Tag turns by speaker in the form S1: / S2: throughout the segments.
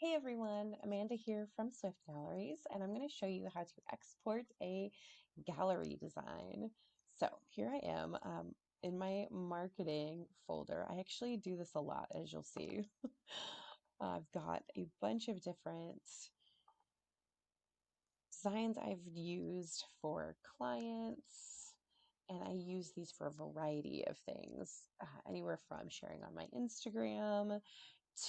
S1: Hey everyone, Amanda here from Swift Galleries, and I'm going to show you how to export a gallery design. So here I am in my marketing folder. I actually do this a lot, as you'll see. I've got a bunch of different designs I've used for clients, and I use these for a variety of things, anywhere from sharing on my Instagram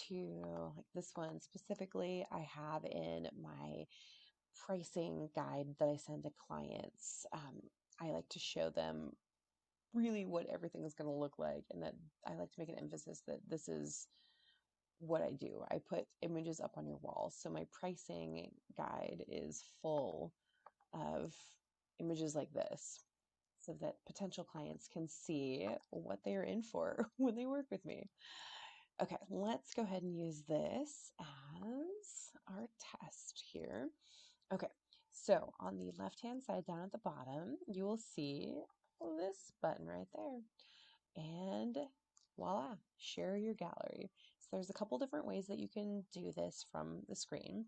S1: to like this one specifically I have in my pricing guide that I send to clients. I like to show them really what everything is going to look like, and that I like to make an emphasis that this is what I do. I put images up on your wall. So my pricing guide is full of images like this so that potential clients can see what they are in for when they work with me. Okay, let's go ahead and use this as our test here. Okay, so on the left-hand side down at the bottom, you will see this button right there. And voila, share your gallery. So there's a couple different ways that you can do this from the screen.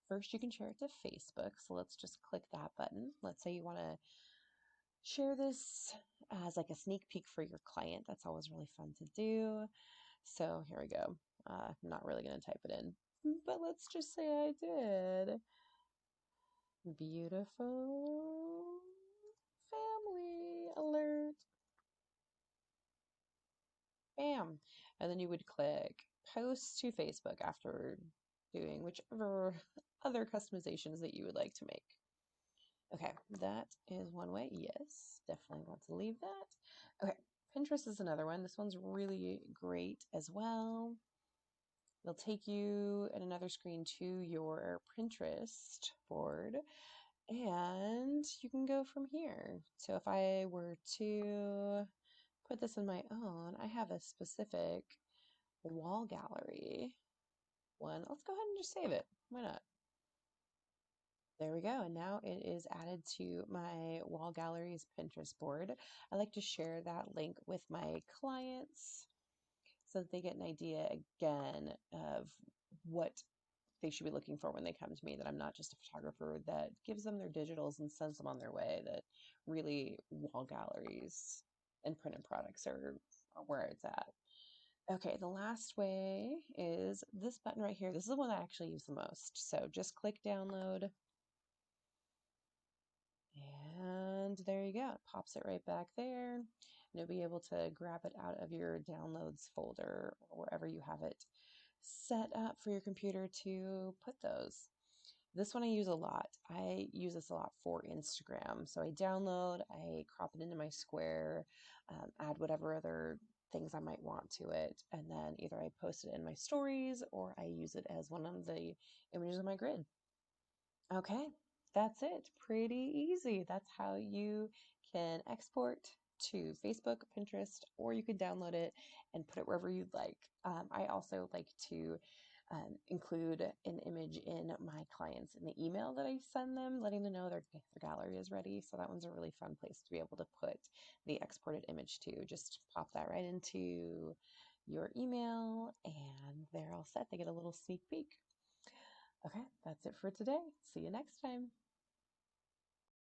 S1: First, you can share it to Facebook. So let's just click that button. Let's say you want to share this as like a sneak peek for your client. That's always really fun to do. So here we go. I'm not really going to type it in, but let's just say I did. Beautiful family alert. Bam. And then you would click post to Facebook after doing whichever other customizations that you would like to make. Okay, that is one way. Yes, definitely want to leave that. Okay, Pinterest is another one. This one's really great as well. It'll take you in another screen to your Pinterest board, and you can go from here. So if I were to put this in my own, I have a specific wall gallery one. Let's go ahead and just save it. Why not? There we go. And now it is added to my wall galleries Pinterest board. I like to share that link with my clients so that they get an idea again of what they should be looking for when they come to me, that I'm not just a photographer that gives them their digitals and sends them on their way, that really wall galleries and printed products are where it's at. Okay, the last way is this button right here. This is the one I actually use the most. So just click download, and there you go. It pops it right back there. And you'll be able to grab it out of your downloads folder or wherever you have it set up for your computer to put those. This one I use a lot. I use this a lot for Instagram. So I download, I crop it into my square, add whatever other things I might want to it, and then either I post it in my stories or I use it as one of the images of my grid. Okay, that's it. Pretty easy. That's how you can export to Facebook, Pinterest, or you could download it and put it wherever you'd like. I also like to include an image in my clients in the email that I send them, letting them know their gallery is ready. So that one's a really fun place to be able to put the exported image to. Just pop that right into your email and they're all set. They get a little sneak peek. Okay, that's it for today. See you next time.